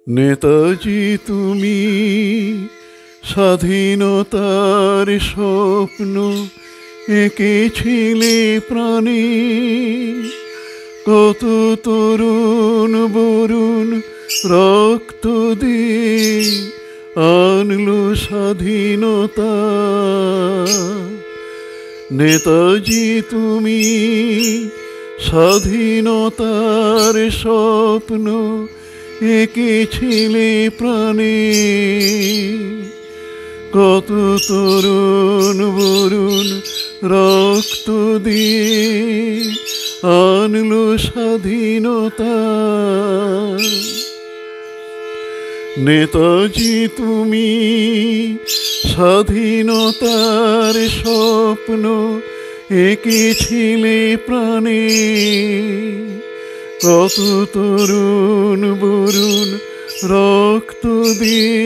নেতাজি তুমি স্বাধীনতার স্বপ্ন এঁকেছিলে প্রাণে, কত তরুণ বরুণ রক্ত দিয়ে আনলো স্বাধীনতা। নেতাজি তুমি স্বাধীনতার স্বপ্ন এঁকেছিলে প্রাণে, কত তরুণ বরুণ রক্ত দিয়ে আনলো স্বাধীনতা। নেতাজি তুমি স্বাধীনতার স্বপ্ন এঁকেছিলে প্রাণে, কত তরুণ বরুণ রক্ত দিয়ে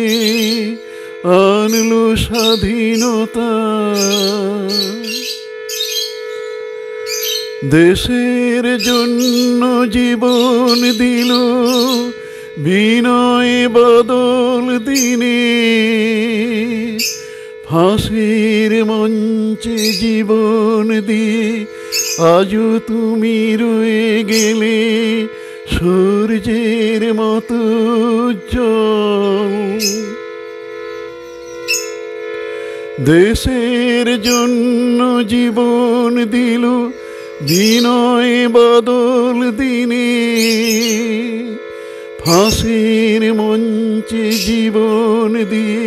আনলো স্বাধীনতা। দেশের জন্য জীবন দিল বিনয় বাদল দিনে, ফাঁসির মঞ্চে জীবন দিয়ে আজও তুমি রয়ে গেলে সূর্যের মতো উজ্জ্বল। দেশের জন্য জীবন দিল বিনয় বাদল দিনে, ফাঁসির মঞ্চে জীবন দিয়ে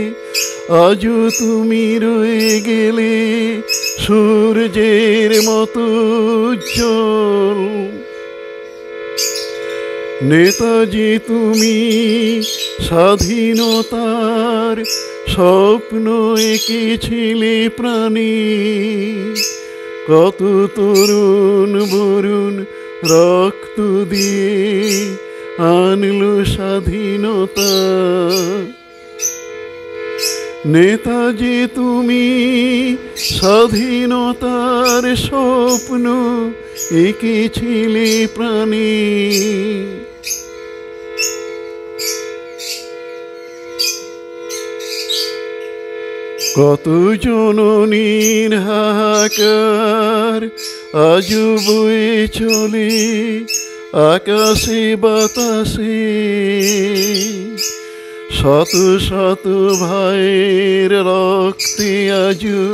আজও তুমি রয়ে গেলে সূর্যের মতো উজ্জ্বল। নেতাজি তুমি স্বাধীনতার স্বপ্ন এঁকেছিলে প্রাণে, কত তরুণ বরুণ রক্ত দিয়ে আনলো স্বাধীনতা। নেতাজি তুমি স্বাধীনতার স্বপ্ন এঁকেছিলে প্রাণে, কত জননীর হাহাকার আজও বয়ে চলে আকাশে বাতাসে, শত শত ভাইয়ের রক্তে আজও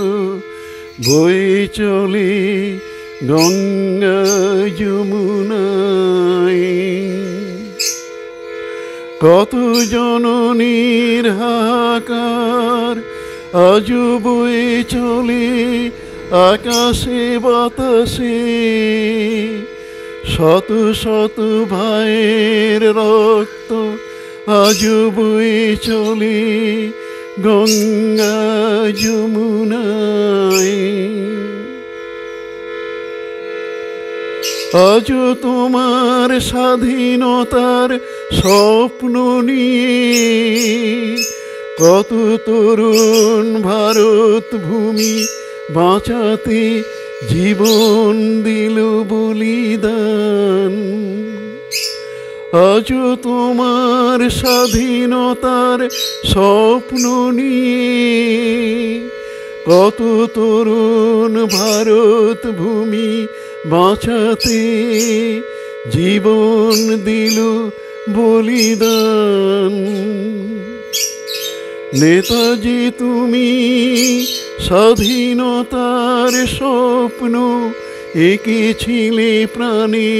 বয়ে চলে গঙ্গা যমুনায়। কত জননীর হাহাকার আজও বয়ে চলে আকাশে বাতাসে, শত শত ভাইয়ের রক্ত আজও বয়ে চলে গঙ্গা যমুনায়। আজও তোমার স্বাধীনতার স্বপ্ন নিয়ে কত তরুণ ভারত ভূমি বাঁচাতে জীবন দিল বলিদান। আজও তোমার স্বাধীনতার স্বপ্ন নিয়ে কত তরুণ ভারত ভূমি বাঁচাতে জীবন দিল বলিদান। নেতাজি তুমি স্বাধীনতার স্বপ্ন এঁকেছিলে প্রাণে,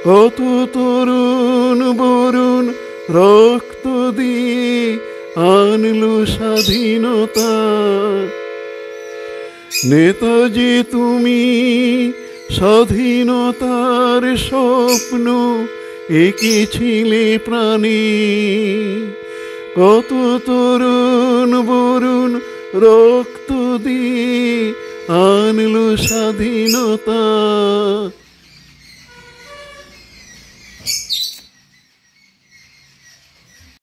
কত তরুণ বরুণ রক্ত দিয়ে আনলো স্বাধীনতা। নেতাজি তুমি স্বাধীনতার স্বপ্ন এঁকেছিলে প্রাণে, কত তরুণ বরুণ রক্ত দিয়ে আনলো স্বাধীনতা।